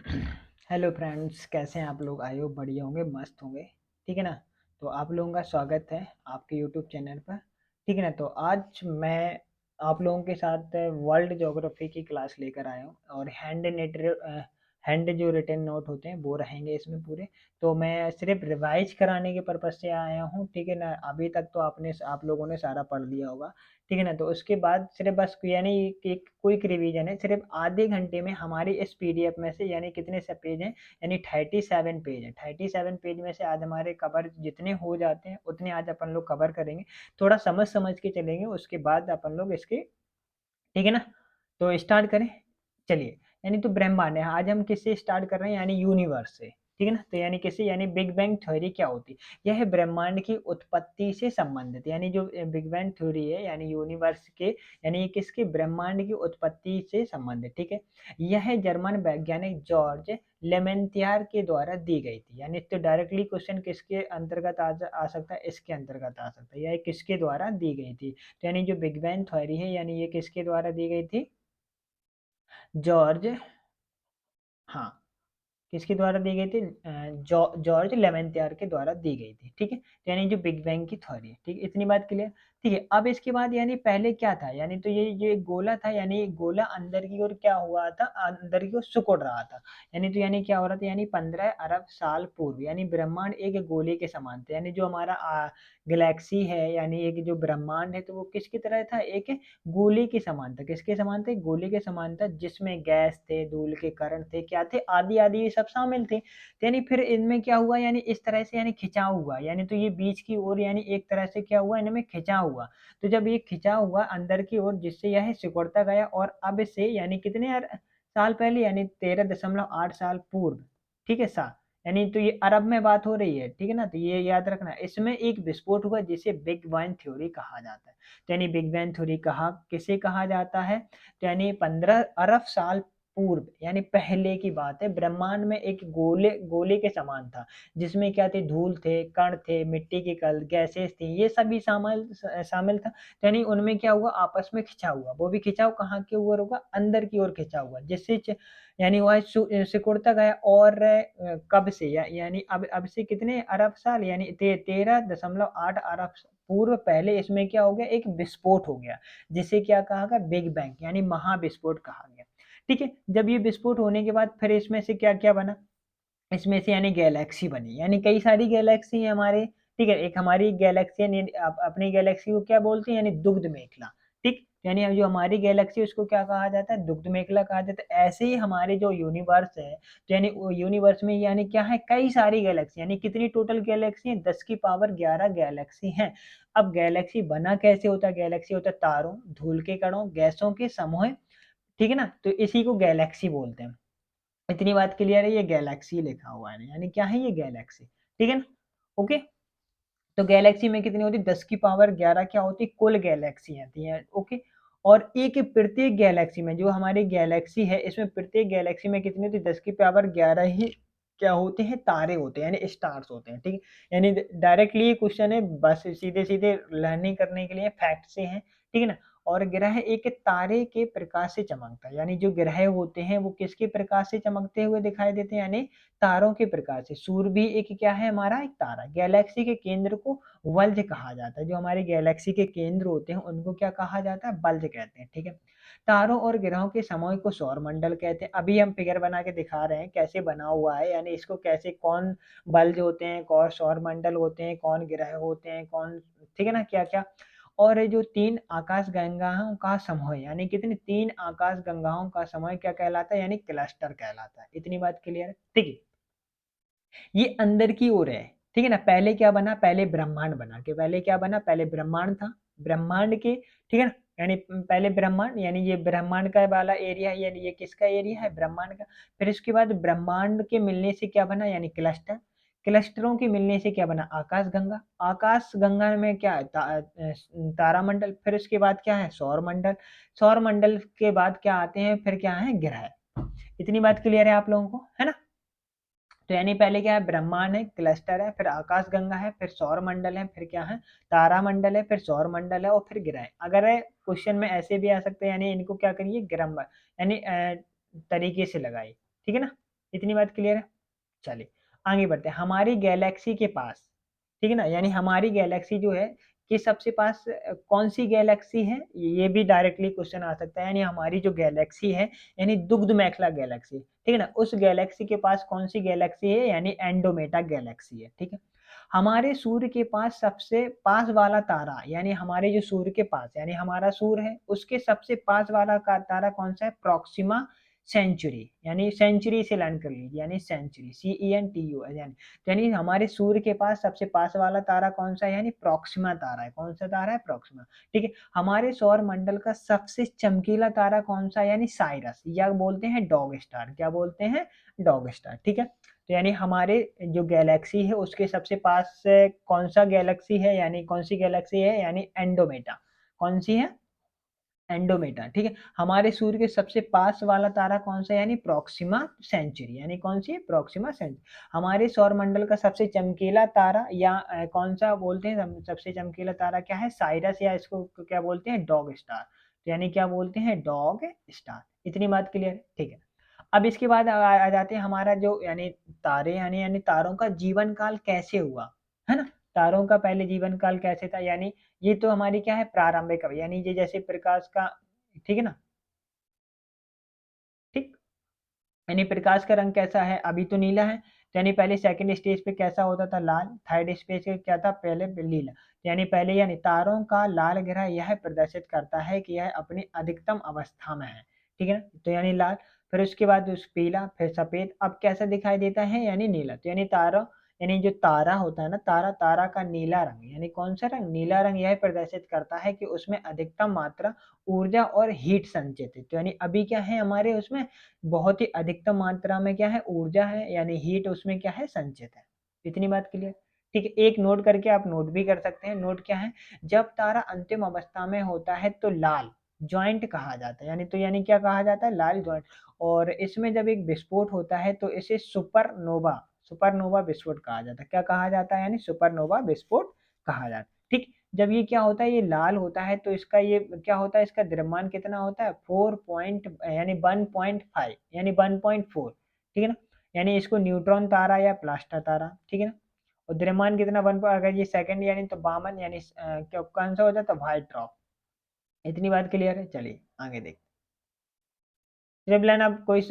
Hello friends, कैसे हैं आप लोग? आई होप बढ़िया होंगे, मस्त होंगे। ठीक है ना। तो आप लोगों का स्वागत है आपके यूट्यूब चैनल पर। ठीक है ना। तो आज मैं आप लोगों के साथ वर्ल्ड ज्योग्राफी की क्लास लेकर आया हूँ और हैंड जो रिटन नोट होते हैं वो रहेंगे इसमें पूरे। तो मैं सिर्फ रिवाइज कराने के पर्पज से आया हूँ। ठीक है ना। अभी तक तो आप लोगों ने सारा पढ़ लिया होगा। ठीक है ना। तो उसके बाद सिर्फ बस यानी एक क्विक रिवीजन है। सिर्फ आधे घंटे में हमारी इस पीडीएफ में से यानी कितने से पेज हैं, यानी 37 पेज है। 37 पेज में से आज हमारे कवर जितने हो जाते हैं उतने आज अपन लोग कवर करेंगे। थोड़ा समझ समझ के चलेंगे, उसके बाद अपन लोग इसके। ठीक है ना। तो स्टार्ट करें। चलिए। यानी तो ब्रह्मांड है, आज हम किससे स्टार्ट कर रहे हैं, यानी यूनिवर्स से। ठीक है ना। तो यानी किससे, यानी बिग बैंग थ्योरी क्या होती है? यह है ब्रह्मांड की उत्पत्ति से संबंधित, यानी जो बिग बैंग थ्योरी है यानी यूनिवर्स के, यानी ये किसके, ब्रह्मांड की उत्पत्ति से संबंधित। ठीक है। यह जर्मन वैज्ञानिक जॉर्ज लेमेंतियर के द्वारा दी गई थी। यानी तो डायरेक्टली क्वेश्चन किसके अंतर्गत आ सकता है, इसके अंतर्गत आ सकता है। यह किसके द्वारा दी गई थी? तो यानी जो बिग बैंग थ्योरी है यानी ये किसके द्वारा दी गई थी? जॉर्ज, हाँ, किसके द्वारा दी गई थी? जॉर्ज लेमेंटियर के द्वारा दी गई थी। ठीक है। तो यानी जो बिग बैंग की थ्योरी है। ठीक है, इतनी बात क्लियर। ठीक है। अब इसके बाद यानी पहले क्या था, यानी तो ये गोला था, यानी ये गोला अंदर की ओर क्या हुआ था, अंदर की ओर सिकुड़ रहा था। यानी तो यानी क्या हो रहा था, यानी 15 अरब साल पूर्व यानी ब्रह्मांड एक गोले के समान था। यानी जो हमारा गैलेक्सी है यानी एक जो ब्रह्मांड है तो वो किसकी तरह था, एक गोले के समान था। किसके समान थे? गोले के समान था, जिसमें गैस थे, धूल के कण थे, क्या थे, आदि आदि ये सब शामिल थे। तो यानी फिर इनमें क्या हुआ, यानी इस तरह से यानी खिंचाव हुआ, यानी तो ये बीच की ओर यानी एक तरह से क्या हुआ, इनमें खिंचाव हुआ। तो जब ये खिंचाव हुआ अंदर की ओर, जिससे यह सिकुड़ता गया, और अब से यानी कितने साल पहले, यानी 13.8 साल पूर्व। ठीक है, यानी तो ये अरब में बात हो रही है। ठीक है ना। तो ये याद रखना, इसमें एक विस्फोट हुआ जिसे बिग बैंग थ्योरी कहा जाता है। तो यानी बिग बैंग थ्योरी कहा किसे कहा जाता है? तो यानी 15 अरब साल पूर्व यानी पहले की बात है, ब्रह्मांड में एक गोले गोले के समान था, जिसमें क्या थे, धूल थे, कण थे, मिट्टी के कण, गैसेस थी, ये सभी शामिल शामिल था। तो यानी उनमें क्या हुआ, आपस में खिंचा हुआ, वो भी खिंचाव कहाँ के ओर होगा, अंदर की ओर खिंचा हुआ, जिससे यानी वह सिकुड़ता गया। और कब से यानी अब से कितने अरब साल, यानी 13.8 अरब पूर्व पहले इसमें क्या हो गया, एक विस्फोट हो गया, जिसे क्या कहा गया, बिग बैंग यानी महाविस्फोट कहा गया। ठीक है। जब ये विस्फोट होने के बाद फिर इसमें से क्या क्या बना, इसमें से यानी गैलेक्सी बनी, यानी कई सारी गैलेक्सी है हमारे। ठीक है। एक हमारी गैलेक्सी अपनी गैलेक्सी को क्या बोलते हैं, यानी दुग्ध मेखला। ठीक, यानी जो हमारी गैलेक्सी उसको क्या कहा जाता है, दुग्ध मेखला कहा जाता है। ऐसे ही हमारे जो यूनिवर्स है, तो यानी यूनिवर्स में यानी क्या है, कई सारी गैलेक्सी, यानी कितनी टोटल गैलेक्सी है, 10 की पावर 11 गैलेक्सी हैं। अब गैलेक्सी बना कैसे होता है? गैलेक्सी होता है तारों, धूल के कणों, गैसों के समूह। ठीक है ना। तो इसी को गैलेक्सी बोलते हैं। इतनी बात क्लियर है, ये गैलेक्सी लिखा हुआ है, यानी क्या है, ये गैलेक्सी। ठीक है ना। ओके। तो गैलेक्सी में कितनी होती है, 10 की पावर 11 क्या होती है, कुल गैलेक्सी आती है। ओके। और एक प्रत्येक गैलेक्सी में, जो हमारी गैलेक्सी है इसमें प्रत्येक गैलेक्सी में कितनी होती है, 10 की पावर 11 ही क्या होते हैं, तारे होते हैं, यानी स्टार्स होते हैं। ठीक है। यानी डायरेक्टली ये क्वेश्चन है, बस सीधे सीधे लर्निंग करने के लिए, फैक्ट से है। ठीक है ना। और ग्रह एक तारे के प्रकाश से चमकता है, यानी जो ग्रह होते हैं वो किसके प्रकाश से चमकते हुए दिखाई देते हैं, यानी तारों के प्रकाश से। सूर्य भी एक क्या है, हमारा एक तारा। गैलेक्सी के केंद्र को बल्ज कहा जाता है, जो हमारी गैलेक्सी के केंद्र होते हैं उनको क्या कहा जाता है, बल्ज कहते हैं। ठीक है। तारों और ग्रहों के समूह को सौर मंडल कहते हैं। अभी हम फिगर बना के दिखा रहे हैं कैसे बना हुआ है, यानी इसको कैसे, कौन बल्ज होते हैं, कौन सौर मंडल होते हैं, कौन ग्रह होते हैं, कौन, ठीक है ना, क्या क्या। और ये जो 3 आकाश गंगाओं का समूह है, यानी कितनी, 3 आकाश गंगाओं का समूह क्या कहलाता है, यानी क्लस्टर कहलाता है। इतनी बात क्लियर है। ठीक है। ये अंदर की ओर है। ठीक है ना। पहले क्या बना, पहले ब्रह्मांड बना के, पहले क्या बना, पहले ब्रह्मांड था, ब्रह्मांड के। ठीक है ना। यानी पहले ब्रह्मांड, यानी ये ब्रह्मांड का वाला एरिया है, यानी ये किसका एरिया है, ब्रह्मांड का। फिर इसके बाद ब्रह्मांड के मिलने से क्या बना, यानी क्लस्टर। क्लस्टरों के मिलने से क्या बना, आकाश गंगा। आकाश गंगा में क्या है, तारामंडल। फिर उसके बाद क्या है, सौर मंडल। सौर मंडल के बाद क्या आते हैं, फिर क्या है, ग्रह। इतनी बात क्लियर है आप लोगों को, है ना। तो यानी पहले क्या है, ब्रह्मांड है, क्लस्टर है, फिर आकाश गंगा है, फिर सौर मंडल है, फिर क्या है, तारा मंडल है, फिर सौर मंडल है, और फिर ग्रह। अगर क्वेश्चन में ऐसे भी आ सकते हैं, यानी इनको क्या करिए, ग्रामर यानी तरीके से लगाइए। ठीक है ना। इतनी बात क्लियर है? चलिए आगे बढ़ते हैं। हमारी गैलेक्सी के पास, ठीक है ना, यानी हमारी गैलेक्सी जो है कि सबसे पास कौन सी गैलेक्सी है, ये भी डायरेक्टली क्वेश्चन आ सकता है। यानी हमारी जो गैलेक्सी है यानी दुग्ध मेखला गैलेक्सी, ठीक है ना, उस गैलेक्सी के पास कौन सी गैलेक्सी है, यानी एंडोमेटा गैलेक्सी है, ठीक है। हमारे सूर्य के पास सबसे पास वाला तारा, यानी हमारे जो सूर्य के पास, यानी हमारा सूर्य है उसके सबसे पास वाला का तारा कौन सा है, प्रॉक्सिमा सेंचुरी, यानी सेंचुरी से लर्न कर लीजिए, यानी सेंचुरी, CENTU, यानी हमारे सूर्य के पास सबसे पास वाला तारा कौन सा है, यानी प्रॉक्सिमा तारा है। कौन सा तारा है, प्रॉक्सिमा, ठीक है। हमारे सौर मंडल का सबसे चमकीला तारा कौन सा है, यानी साइरस, या बोलते हैं डॉग स्टार, क्या बोलते हैं, डॉग स्टार, ठीक है। तो यानी हमारे जो गैलेक्सी है उसके सबसे पास कौन सा गैलेक्सी है, यानी कौन सी गैलेक्सी है, यानी एंडोमेटा, कौन सी है, एंडोमेटा, ठीक है। हमारे सूर्य के सबसे पास वाला तारा कौन सा है, यानी प्रॉक्सिमा सेंचुरी, यानी कौन सी है, प्रॉक्सिमा सेंचुरी। हमारे सौर मंडल का सबसे चमकीला तारा या कौन सा बोलते हैं, सबसे चमकीला तारा क्या है, साइरस, या इसको क्या बोलते हैं, डॉग स्टार, तो यानी क्या बोलते हैं, डॉग स्टार। इतनी बात क्लियर है, ठीक है। अब इसके बाद आ जाते हैं हमारा जो यानी तारे, यानी यानी तारों का जीवन काल कैसे हुआ, है ना। तारों का पहले जीवन काल कैसे था, यानी ये तो हमारी क्या है, प्रारंभिक अवस्था, यानी ये जैसे प्रकाश का, ठीक है ना, ठीक, यानी प्रकाश का रंग कैसा है, अभी तो नीला है, तो यानी पहले सेकंड स्टेज पे कैसा होता था, लाल, थर्ड स्टेज पे क्या था, पहले नीला, तो यानी पहले, यानी तारों का लाल ग्रह यह प्रदर्शित करता है कि यह अपनी अधिकतम अवस्था में है, ठीक है ना, तो यानी लाल, फिर उसके बाद उस पीला, फिर सफेद, अब कैसा दिखाई देता है, यानी नीला, तो यानी तारा, यानी जो तारा होता है ना, तारा, तारा का नीला रंग, यानी कौन सा रंग, नीला रंग, यह प्रदर्शित करता है कि उसमें अधिकतम मात्रा ऊर्जा और हीट संचित है, तो यानी अभी क्या है हमारे उसमें, बहुत ही अधिकतम मात्रा में क्या है, ऊर्जा है, यानी हीट उसमें क्या है, संचित है। इतनी बात क्लियर, ठीक है। एक नोट करके आप नोट भी कर सकते हैं। नोट क्या है, जब तारा अंतिम अवस्था में होता है तो लाल जॉइंट कहा जाता है, यानी तो यानी क्या कहा जाता है, लाल जॉइंट। और इसमें जब एक विस्फोट होता है तो इसे सुपरनोवा, सुपरनोवा विस्फोट कहा जाता है। क्या कहा जाता है, यानी सुपरनोवा विस्फोट कहा जाता है, ठीक। जब ये क्या होता है, ये लाल होता है तो इसका ये क्या होता है, इसका द्रव्यमान कितना होता है, 4 पॉइंट, यानी 1.5, यानी 1.4, ठीक है ना, यानी इसको न्यूट्रॉन तारा या प्लास्टा तारा, ठीक है ना। और द्रव्यमान कितना, वन, अगर ये सेकंड यानी तो बामन, यानी क्या कौन सा हो जाता है, व्हाइट ड्रॉप। इतनी बात क्लियर है, चलिए आगे देखते। सिर्फ लाइन आप कोई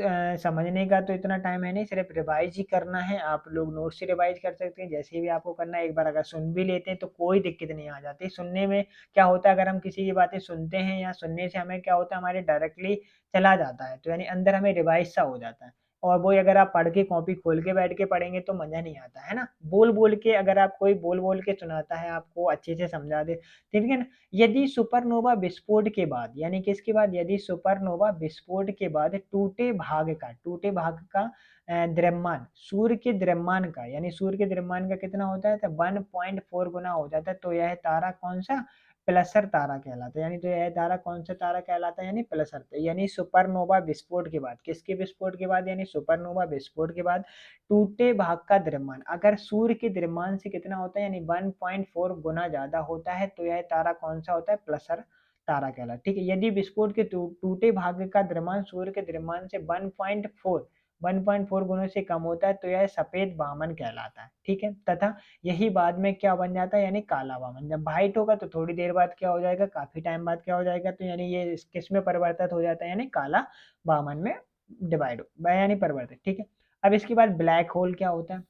समझने का तो इतना टाइम है नहीं, सिर्फ रिवाइज ही करना है। आप लोग नोट से रिवाइज कर सकते हैं, जैसे भी आपको करना है। एक बार अगर सुन भी लेते हैं तो कोई दिक्कत नहीं आ जाती। सुनने में क्या होता है, अगर हम किसी की बातें सुनते हैं या सुनने से हमें क्या होता है, हमारे डायरेक्टली चला जाता है, तो यानी अंदर हमें रिवाइज सा हो जाता है। और वो अगर आप पढ़ के कॉपी खोल के बैठ के पढ़ेंगे तो मजा नहीं आता है ना। बोल बोल के, अगर आप कोई बोल बोल के सुनाता है, आपको अच्छे से समझा दे, ठीक है ना। यदि सुपरनोवा विस्फोट के बाद, यानी किसके बाद, यदि सुपरनोवा विस्फोट के बाद टूटे भाग का द्रव्यमान सूर्य के द्रव्यमान का, यानी सूर्य के द्रव्यमान का कितना होता है, तो 1.4 गुना हो जाता है, तो यह तारा कौन सा, प्लसर तारा कहलाता है। यानी तो यह तारा कौन सा तारा कहलाता है, यानी प्लसर, यानी सुपरनोवा विस्फोट के बाद, किसके विस्फोट के बाद, यानी सुपरनोवा विस्फोट के बाद टूटे भाग का द्रव्यमान अगर सूर्य के द्रव्यमान से कितना होता है, यानी 1.4 गुना ज्यादा होता है, तो यह तारा कौन सा होता है, प्लसर तारा कहलाता है, ठीक है। यदि विस्फोट के टूटे भाग का द्रव्यमान सूर्य के द्रव्यमान से 1.4 गुणों से कम होता है, तो यह सफेद वामन कहलाता है, ठीक है। तथा यही बाद में क्या बन जाता है, यानी काला वामन। जब व्हाइट होगा तो थोड़ी देर बाद क्या हो जाएगा, काफी टाइम बाद क्या हो जाएगा, तो यानी ये किस में परिवर्तित हो जाता है, यानी काला वामन में डिवाइड यानी परिवर्तित, ठीक है। अब इसके बाद ब्लैक होल क्या होता है,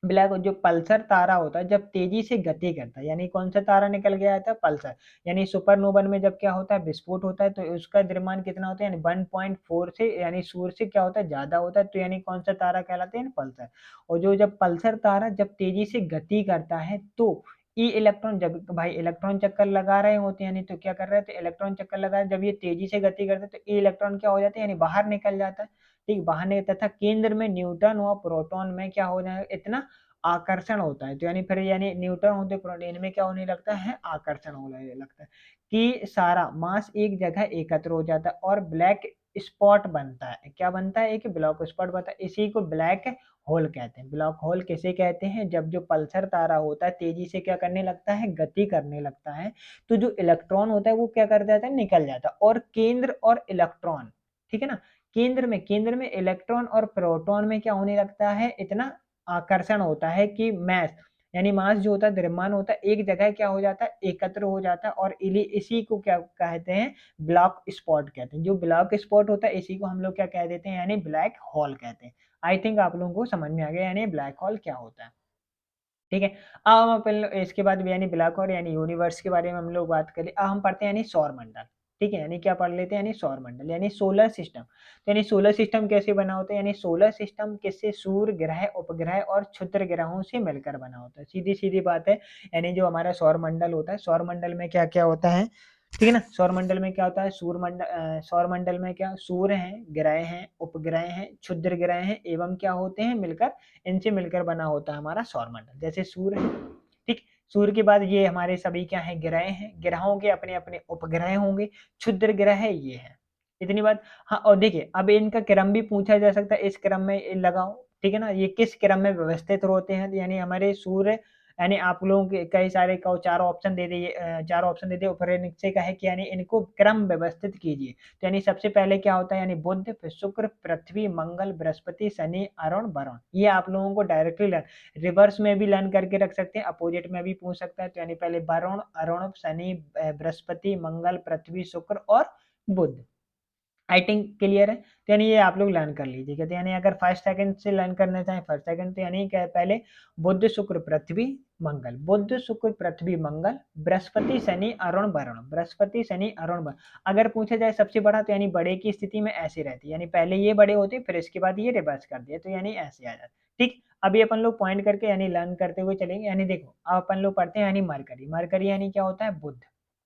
ब्लैक जो पल्सर तारा होता है जब तेजी से गति करता है, यानी कौन सा तारा निकल गया था, पल्सर। यानी सुपरनोवा में जब क्या होता है, विस्फोट होता है, तो उसका द्रव्यमान कितना होता है, यानी 1.4 से, यानी सूर्य से क्या होता है, ज्यादा होता है, तो यानी कौन सा तारा कहलाता है, पल्सर। और जो जब पल्सर तारा जब तेजी से गति करता है तो ई इलेक्ट्रॉन, जब भाई इलेक्ट्रॉन चक्कर लगा रहे होते हैं, यानी तो क्या कर रहे थे, इलेक्ट्रॉन चक्कर लगा रहे, जब ये तेजी से गति करते हैं तो ई इलेक्ट्रॉन क्या हो जाता है, यानी बाहर निकल जाता है, ठीक, बाहर निकल, तथा केंद्र में न्यूट्रॉन व प्रोटॉन में क्या हो जाएगा, इतना आकर्षण होता है, तो यानी फिर यानी न्यूट्रॉन होते प्रोटीन में क्या होने लगता है, आकर्षण होने लगता है कि सारा मास एक जगह एकत्र हो जाता है और ब्लैक स्पॉट बनता है। क्या बनता है, एक ब्लैक स्पॉट बनता है, इसी को ब्लैक होल कहते हैं। ब्लैक होल किसे कहते हैं, जब जो पल्सर तारा होता है तेजी से क्या करने लगता है, गति करने लगता है, तो जो इलेक्ट्रॉन होता है वो क्या कर जाता है, निकल जाता है, और केंद्र और इलेक्ट्रॉन, ठीक है ना, केंद्र में इलेक्ट्रॉन और प्रोटॉन में क्या होने लगता है, इतना आकर्षण होता है कि मास यानी मास जो होता है, द्रव्यमान होता है, एक जगह क्या हो जाता है, एकत्र हो जाता है, और इसी को क्या कहते हैं, ब्लैक स्पॉट कहते हैं। जो ब्लैक स्पॉट होता है इसी को हम लोग क्या कह देते हैं, यानी ब्लैक होल कहते हैं। आई थिंक आप लोगों को समझ में आ गया यानी ब्लैक होल क्या होता है। ठीक है, अब हम अपन इसके बाद यानी ब्लैक होल यानी यूनिवर्स के बारे में हम लोग बात करें। अब हम पढ़ते हैं यानी सौर मंडल। ठीक है, यानी क्या पढ़ लेते हैं, यानी सौर मंडल यानी सोलर सिस्टम। तो यानी सोलर सिस्टम कैसे बना होता है, यानी सोलर सिस्टम किससे, सूर्य ग्रह, उपग्रह और क्षुद्र ग्रहों से मिलकर बना होता है। सीधी सीधी बात है, यानी जो हमारा सौर मंडल होता है, सौर मंडल में क्या क्या होता है, ठीक है ना। सौर मंडल में क्या होता है, सौर मंडल में क्या, सूर्य हैं, ग्रह हैं, उपग्रह हैं, क्षुद्र ग्रह हैं, एवं क्या होते हैं, मिलकर, इनसे मिलकर बना होता है हमारा सौर मंडल। जैसे सूर्य है, ठीक, सूर्य के बाद ये हमारे सभी क्या है, ग्रह हैं, ग्रहों के अपने अपने उपग्रह होंगे, क्षुद्र ग्रह है ये है। इतनी बात। हाँ, और देखिए अब इनका क्रम भी पूछा जा सकता है, इस क्रम में लगाओ, ठीक है ना, ये किस क्रम में व्यवस्थित होते हैं। यानी हमारे सूर्य, यानी आप लोगों के कई सारे का चार ऑप्शन दे दिए, चार ऑप्शन दे दिए, ऊपर नीचे का है कि यानी इनको क्रम व्यवस्थित कीजिए। तो यानी सबसे पहले क्या होता है, यानी बुध, फिर शुक्र, पृथ्वी, मंगल, बृहस्पति, शनि, अरुण, वरुण। ये आप लोगों को डायरेक्टली लर्न, रिवर्स में भी लर्न करके रख सकते हैं, अपोजिट में भी पूछ सकता है। तो यानी पहले वरुण, अरुण, शनि, बृहस्पति, मंगल, पृथ्वी, शुक्र और बुध। आई थिंक क्लियर है। तो यानी ये आप लोग लर्न कर लीजिएगा। तो यानी अगर फर्स्ट सेकंड से लर्न करना चाहें, फर्स्ट सेकंड, तो यानी क्या है, पहले बुध, शुक्र, पृथ्वी, मंगल, बुध, शुक्र, पृथ्वी, मंगल, बृहस्पति, शनि, अरुण, वरुण, बृहस्पति, शनि, अरुण, वरुण। अगर पूछा जाए सबसे बड़ा, तो यानी बड़े की स्थिति में ऐसे रहती है, यानी पहले ये बड़े होते, फिर इसके बाद ये रिवर्स कर दिया, तो यानी ऐसे आ जाते। ठीक, अभी अपन लोग पॉइंट करके यानी लर्न करते हुए चलेंगे। यानी देखो अब अपन लोग पढ़ते हैं, यानी मरकरी। मरकरी यानी क्या होता है, बुध।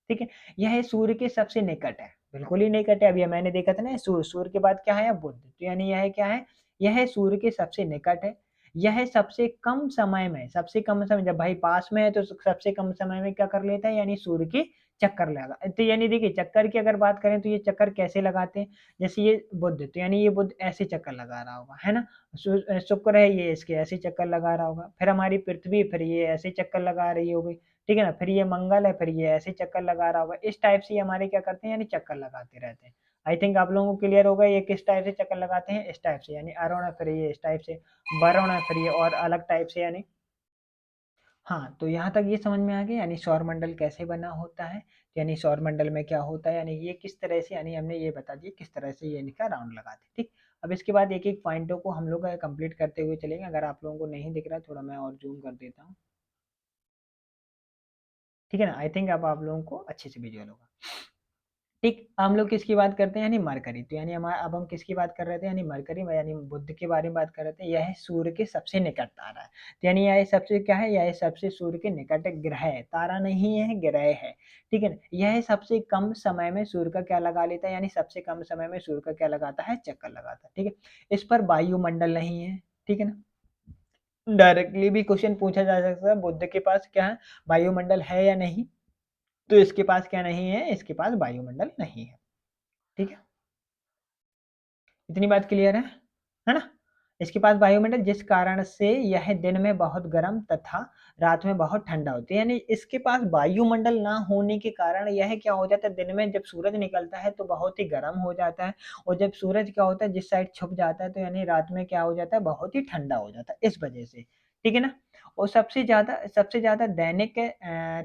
ठीक है, यह सूर्य के सबसे निकट है, बिल्कुल ही निकट है। अभी मैंने देखा था ना, सूर्य, सूर्य के बाद क्या है, बुध। तो यानी यह क्या है, यह सूर्य के सबसे निकट है। यह सबसे कम समय में, सबसे कम समय, जब भाई पास में है तो सबसे कम समय में क्या कर लेता है, यानी सूर्य की चक्कर लगा। तो यानी देखिए चक्कर की अगर बात करें तो ये चक्कर कैसे लगाते हैं, जैसे ये बुध, तो यानी ये बुध ऐसे चक्कर लगा रहा होगा, है ना। शुक्र है, ये इसके ऐसे चक्कर लगा रहा होगा। फिर हमारी पृथ्वी, फिर ये ऐसे चक्कर लगा रही होगी, ठीक है ना। फिर ये मंगल है, फिर ये ऐसे चक्कर लगा रहा होगा। इस टाइप से ये हमारे क्या करते हैं, यानी चक्कर लगाते रहते हैं। आई थिंक आप लोगों को क्लियर होगा ये किस टाइप से चक्कर लगाते हैं, इस टाइप से। यानी अरुण है, फिर ये इस टाइप से, वरुण है, फिर ये और अलग टाइप से, यानी। हाँ, तो यहाँ तक ये समझ में आ गया, यानी सौर मंडल कैसे बना होता है। यानी सौर मंडल में क्या होता है, यानी ये किस तरह से, यानी हमने ये बता दिया किस तरह से ये इनका राउंड लगाते हैं। ठीक, अब इसके बाद एक एक पॉइंटों को हम लोग कंप्लीट करते हुए चलेंगे। अगर आप लोगों को नहीं दिख रहा है, थोड़ा मैं और जूम कर देता हूँ, ठीक है ना। आई थिंक अब आप लोगों को अच्छे से विजुअल होगा। ठीक, हम लोग किसकी बात करते हैं, यानी मरकरी। तो यानी हमारा, अब हम किसकी बात कर रहे थे, यानी मरकरी में, यानी बुध के बारे में बात कर रहे थे। यह सूर्य के सबसे निकट तारा है। तो यानी यह सबसे क्या है, यह सबसे सूर्य के निकट ग्रह है, तारा नहीं है, ग्रह है। ठीक है ना, यह सबसे कम समय में सूर्य का क्या लगा लेता है, यानी सबसे कम समय में सूर्य का क्या लगाता है, चक्कर लगाता है। ठीक है, इस पर वायुमंडल नहीं है, ठीक है ना। डायरेक्टली भी क्वेश्चन पूछा जा सकता है, बुध के पास क्या है, वायुमंडल है या नहीं। तो इसके पास क्या नहीं है, इसके पास वायुमंडल नहीं है। ठीक है, इतनी बात क्लियर है ना। इसके पास वायुमंडल, जिस कारण से यह दिन में बहुत गर्म तथा रात में बहुत ठंडा होती है। यानी इसके पास वायुमंडल ना होने के कारण यह क्या हो जाता है, दिन में जब सूरज निकलता है तो बहुत ही गर्म हो जाता है, और जब सूरज क्या होता है जिस साइड छुप जाता है, तो यानी रात में क्या हो जाता है, बहुत ही ठंडा हो जाता है, इस वजह से। ठीक है ना। और सबसे ज्यादा दैनिक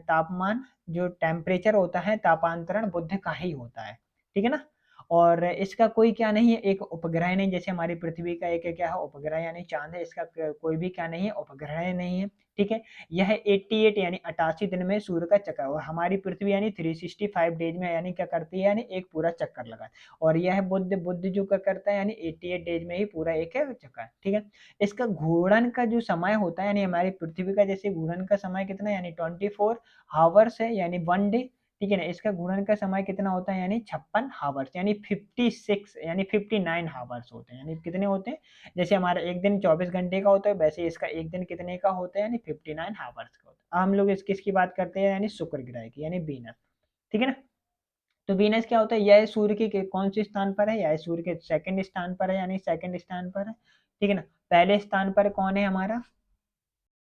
तापमान, जो टेम्परेचर होता है, तापांतरण बुध का ही होता है। ठीक है ना। और इसका कोई क्या नहीं है, एक उपग्रह नहीं, जैसे हमारी पृथ्वी का एक क्या है, उपग्रह यानी चांद है, इसका कोई भी क्या नहीं है, उपग्रह नहीं है। ठीक है, यह 88 यानी 88 दिन में सूर्य का चक्कर, और हमारी पृथ्वी यानी 365 डेज में यानी क्या करती है, यानी एक पूरा चक्कर लगा। और यह बुध बुध जो क्या करता है, यानी 88 डेज में ही पूरा एक है चक्कर। ठीक है, इसका घूर्णन का जो समय होता है, यानी हमारी पृथ्वी का जैसे घूर्णन का समय कितना, यानी 24 आवर्स है, यानी 1 डे। ठीक है ना, इसका घूर्णन का समय कितना होता है, यानी 56 आवर्स, यानी 56 यानी 59 आवर्स होते हैं। यानी कितने होते हैं, जैसे हमारा एक दिन 24 घंटे का होता है, वैसे इसका एक दिन कितने का होता है, यानी 59 आवर्स का होता है। अब हम लोग इस किसकी बात करते हैं, यानी शुक्र ग्रह की, यानी वीनस। ठीक है ना। तो वीनस क्या होता है, यह सूर्य के कौन से स्थान पर है, यह सूर्य के सेकंड स्थान पर है, यानी सेकंड स्थान पर है। ठीक है ना। पहले स्थान पर कौन है हमारा,